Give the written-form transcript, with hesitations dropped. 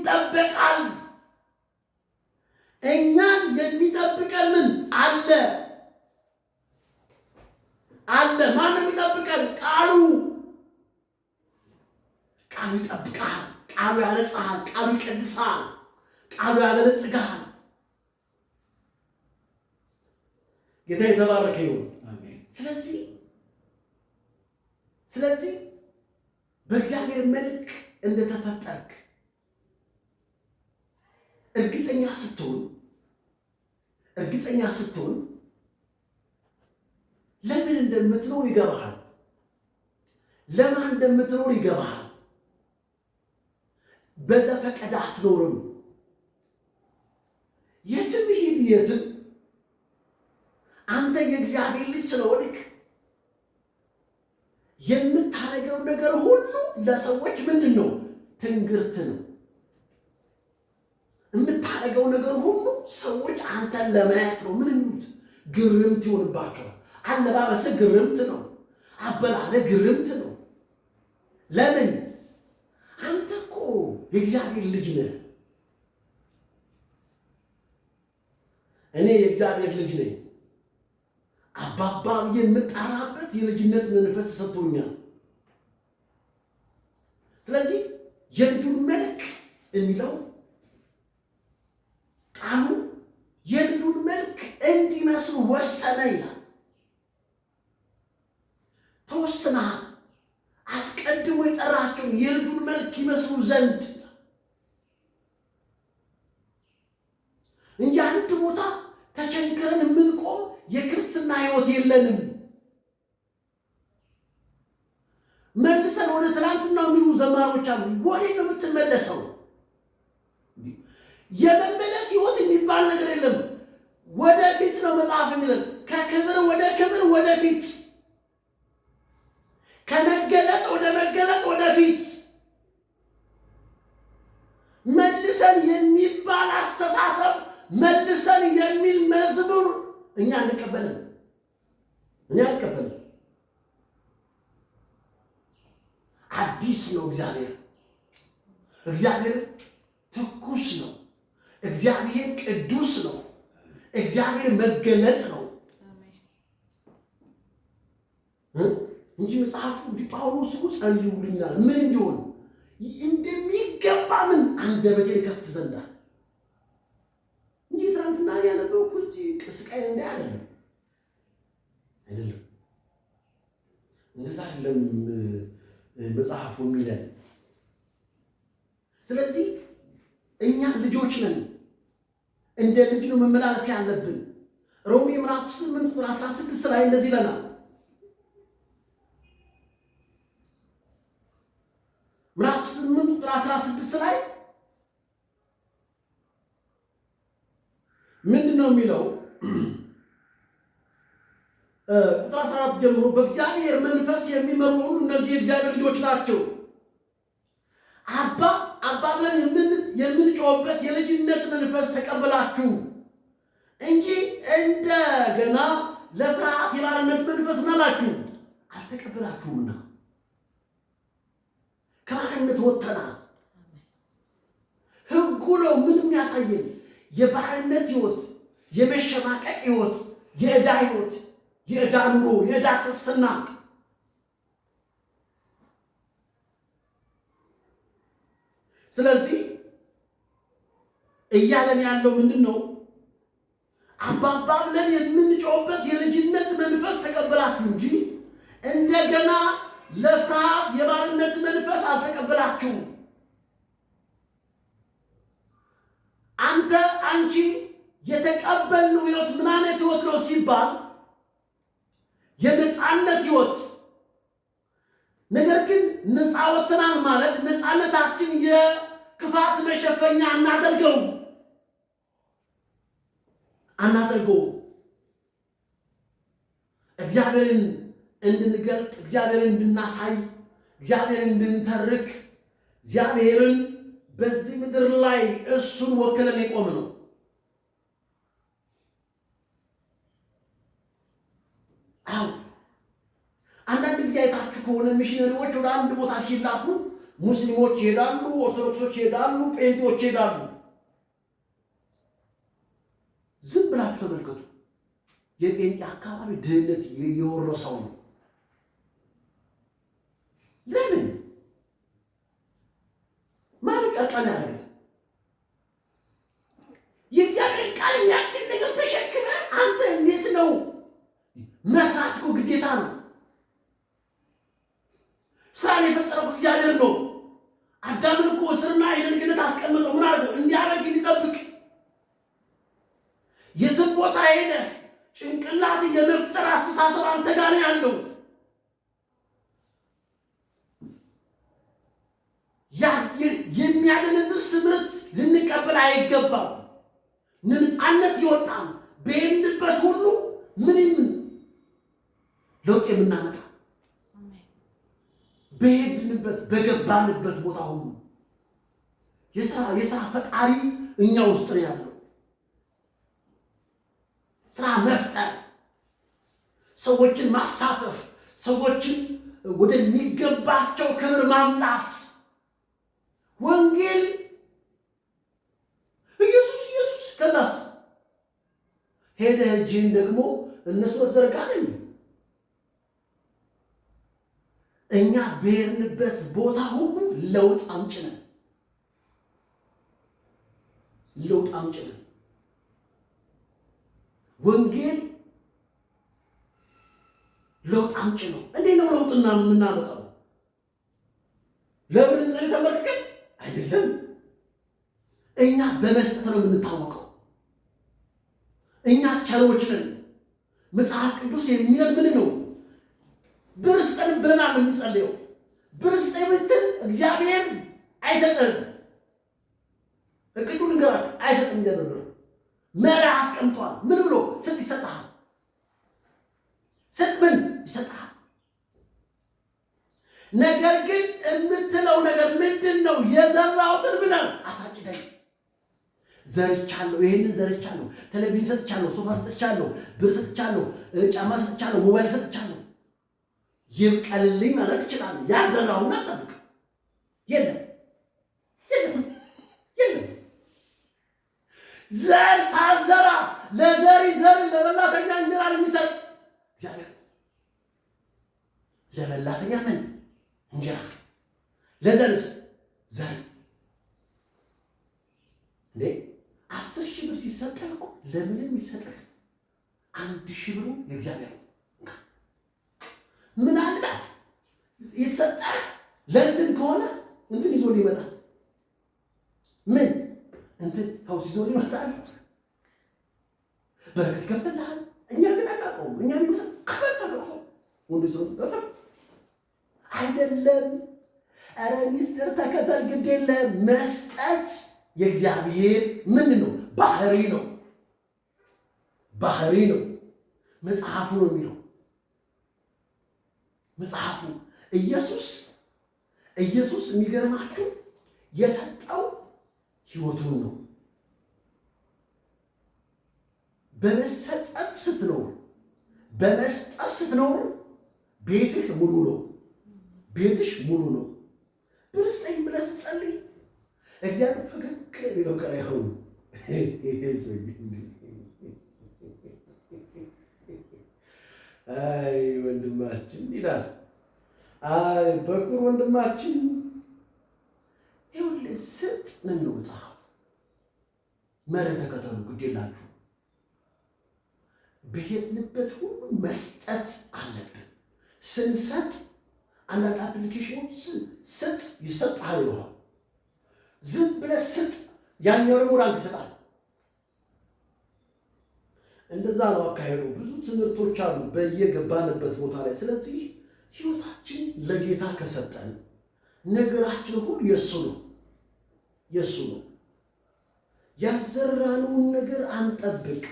ይጠበቃል። እኛን የሚጠብቀን ምን አለ? ማን የሚጠብቀን? ቃሉ ይጠብቃል። ቃሉ ያነጻል። ቃሉ ይቀድሳል። ቃሉ ያበለጽጋል። ጌታ የተባረከ ይሁን። አሜን። ስለዚህ በእግዚአብሔር መልክ እንደተፈጠርክ እርግጠኛ ስትሆን ለምን እንደምትኖር ይገባሃል። ለማን እንደምትኖር ይገባሃል። በዘፈቀደ አትኖርም። የትም ሂድ የትም አንተ የእግዚአብሔር ልጅ ስለሆንክ የምታደርገው ነገር ሁሉ ለሰዎች ምንድን ነው? ትንግርት ነው። የምታደርገው ነገር ሁሉ ሰዎች አንተን ለማየት ነው። ምን ይሉት? ግርምት ይሆንባቸዋል። አለባበስህ ግርምት ነው። አበላለህ ግርምት ነው። ለምን? አንተ እኮ የእግዚአብሔር ልጅ ነህ። እኔ የእግዚአብሔር ልጅ ነኝ። አባባ የምጠራበት የልጅነት መንፈስ ተሰጥቶኛል። ስለዚህ የልጁን መልክ የሚለው ቃሉ የልጁን መልክ እንዲመስሉ ወሰነ ይላል። ተወስነሃል። አስቀድሞ የጠራቸውን የልጁን መልክ ይመስሉ ዘንድ እንጂ አንድ ቦታ ተቸንክረን የምንቆም የክርስትና ሕይወት የለንም። መልሰን ወደ ትናንትና የሚሉ ዘማሪዎች አሉ። ወዴት ነው የምትመለሰው? የመመለስ ሕይወት የሚባል ነገር የለም። ወደፊት ነው መጽሐፍ የሚለን። ከክብር ወደ ክብር ወደፊት፣ ከመገለጥ ወደ መገለጥ ወደፊት። መልሰን የሚባል አስተሳሰብ፣ መልሰን የሚል መዝሙር እኛ አንቀበልም። እኔ አልቀበልም። አዲስ ነው እግዚአብሔር። እግዚአብሔር ትኩስ ነው። እግዚአብሔር ቅዱስ ነው። እግዚአብሔር መገለጥ ነው እንጂ መጽሐፉ እንዲህ ጳውሎስ እኮ ጸልዩልኛል ምን እንዲሆን እንደሚገባ ምን አንደበቴን ከፍት ዘንዳ እንጂ ትናንትና ያነበብኩ እዚህ ቅስቃይ እንደ አይደለም እንደዛ አይደለም መጽሐፉ የሚለን። ስለዚህ እኛ ልጆች ነን። እንደ ልጅ ነው መመላለስ ያለብን። ሮሜ ምዕራፍ 8 ቁጥር 16 ላይ እንደዚህ ይለናል። ምዕራፍ 8 ቁጥር 16 ላይ ምንድነው የሚለው? ቁጥር 14 ጀምሮ በእግዚአብሔር መንፈስ የሚመሩ ሁሉ እነዚህ የእግዚአብሔር ልጆች ናቸው። አባ ብለን የምንጮህበት የልጅነት መንፈስ ተቀበላችሁ እንጂ እንደገና ለፍርሃት የባርነት መንፈስ ምናላችሁ አልተቀበላችሁምና። ከባርነት ወጥተናል። ሕጉ ነው ምንም ያሳየን የባርነት ሕይወት፣ የመሸማቀቅ ሕይወት፣ የዕዳ ሕይወት፣ የዕዳ ኑሮ፣ የዕዳ ክርስትና። ስለዚህ እያለን ያለው ምንድን ነው? አባባ ብለን የምንጮህበት የልጅነት መንፈስ ተቀበላችሁ እንጂ እንደገና ለፍርሃት የባርነት መንፈስ አልተቀበላችሁም። አንተ አንቺ የተቀበልነው ሕይወት ምን አይነት ሕይወት ነው ሲባል የነፃነት ሕይወት። ነገር ግን ነፃ ወጥተናል ማለት ነፃነታችን የክፋት መሸፈኛ አናደርገው። እግዚአብሔርን እንድንገልጥ፣ እግዚአብሔርን እንድናሳይ፣ እግዚአብሔርን እንድንተርክ፣ እግዚአብሔርን በዚህ ምድር ላይ እሱን ወክለን የቆም ነው። አዎ አንዳንድ ጊዜ አይታችሁ ከሆነ ሚሽነሪዎች ወደ አንድ ቦታ ሲላኩ ሙስሊሞች ይሄዳሉ፣ ኦርቶዶክሶች ይሄዳሉ፣ ጴንጤዎች ይሄዳሉ። ዝም ብላችሁ ተመልከቱ። የጴንጤ አካባቢ ድህነት የወረሰው ነው። ለምን ማለት ጨርቃን ያደረገ የእግዚአብሔር ቃል የሚያክል ነገር ተሸክመ አንተ እንዴት ነው መስራት? እኮ ግዴታ ነው። ስራን የፈጠረው እግዚአብሔር ነው። አዳምን እኮ እስርና አይንን ገነት አስቀምጠው ምን አድርገው እንዲያደርግ ሊጠብቅ። የትም ቦታ ሄደህ ጭንቅላት የመፍጠር አስተሳሰብ አንተ ጋር ያለው ያ የሚያደነዝዝ ትምህርት ልንቀበል አይገባም። ነፃነት ይወጣል። በሄድንበት ሁሉ ምንም ለውጥ የምናመጣ በሄድንበት በገባንበት ቦታ ሁሉ የሥራ ፈጣሪ እኛ ውስጥ ነው ያለው። ስራ መፍጠር፣ ሰዎችን ማሳተፍ፣ ሰዎችን ወደሚገባቸው ክብር ማምጣት። ወንጌል ኢየሱስ ኢየሱስ ከዛስ ሄደህ እጅህን ደግሞ እነሱ ዘርጋለኝ። እኛ በሄድንበት ቦታ ሁሉ ለውጥ አምጪ ነን። ለውጥ አምጪ ነን። ወንጌል ለውጥ አምጪ ነው። እንዴት ነው ለውጥና የምናመጣው? ለምን እንጸልይ ተመልከን አይደለም። እኛ በመስጠት ነው የምንታወቀው። እኛ ቸሮች ነን። መጽሐፍ ቅዱስ የሚለን ምን ነው? ብር ስጠን ብለናል የምንጸልየው። ብር ስጠን ብትል እግዚአብሔር አይሰጥህም። እቅዱን ንገራችሁ አይሰጥም። እግዚአብሔር ብር መርህ አስቀምጧል። ምን ብሎ ስጥ ይሰጥሃል። ስጥ ምን ይሰጥሃል። ነገር ግን የምትለው ነገር ምንድን ነው? የዘራሁትን ምን አሳጭደኝ። ዘርቻለሁ፣ ይሄንን ዘርቻለሁ፣ ቴሌቪዥን ሰጥቻለሁ፣ ሶፋ ሰጥቻለሁ፣ ብር ሰጥቻለሁ፣ ጫማ ሰጥቻለሁ፣ ሞባይል ሰጥቻለሁ። ይብቀልልኝ ማለት ትችላለህ። ያልዘራሁና ጠብቅ። የለም የለም የለም። ዘር ሳዘራ ለዘሪ ዘር ለበላተኛ እንጀራ የሚሰጥ እግዚአብሔር ለበላተኛ ምን እንጀራ፣ ለዘርስ ዘር። እንዴ 10,000 ብር ሲሰጠህ እኮ ለምንም ይሰጥህ 1,000 ብሩ የእግዚአብሔር ነው። ምን አልባት የተሰጠህ ለእንትን ከሆነ እንትን ይዞ ሊመጣል። ምን እንትን ፈውስ ይዞ ሊመጣል። በረከት ይከፍትልሃል። እኛ ግን አናውቀውም። እኛ ሚመስል አፈፈረው ወንዱ ሰው አይደለም። ኧረ ሚስጥር ተከተል ግድ የለም። መስጠት የእግዚአብሔር ምንድን ነው? ባህሪ ነው። ባህሪ ነው። መጽሐፉ ነው የሚለው። መጽሐፉ ኢየሱስ የሚገርማችሁ የሰጠው ሕይወቱን ነው። በመስጠት ስትኖር ቤትህ ሙሉ ነው። ቤትሽ ሙሉ ነው። ብር ስጠኝ ብለህ ስትጸልይ እግዚአብሔር ፈገግ ቢለው ቀን አይሆንም። አይ ወንድማችን ይላል። አይ በኩር ወንድማችን ይኸውልህ ስጥ ምን ነው መጽሐፍ መርህ ተከተሉ ግድ የላችሁ። በሄድንበት ሁሉ መስጠት አለብን። ስንሰጥ አንዳንድ አፕሊኬሽኖች ስጥ ይሰጥሃል ይለዋል። ዝም ብለህ ስጥ፣ ያኛው ደግሞ ራንክ ይሰጣል። እንደዛ ነው አካሄዱ። ብዙ ትምህርቶች አሉ በየገባንበት ቦታ ላይ። ስለዚህ ህይወታችን ለጌታ ከሰጠን ነገራችን ሁሉ የሱ ነው። ያልዘራነውን ነገር አንጠብቅ።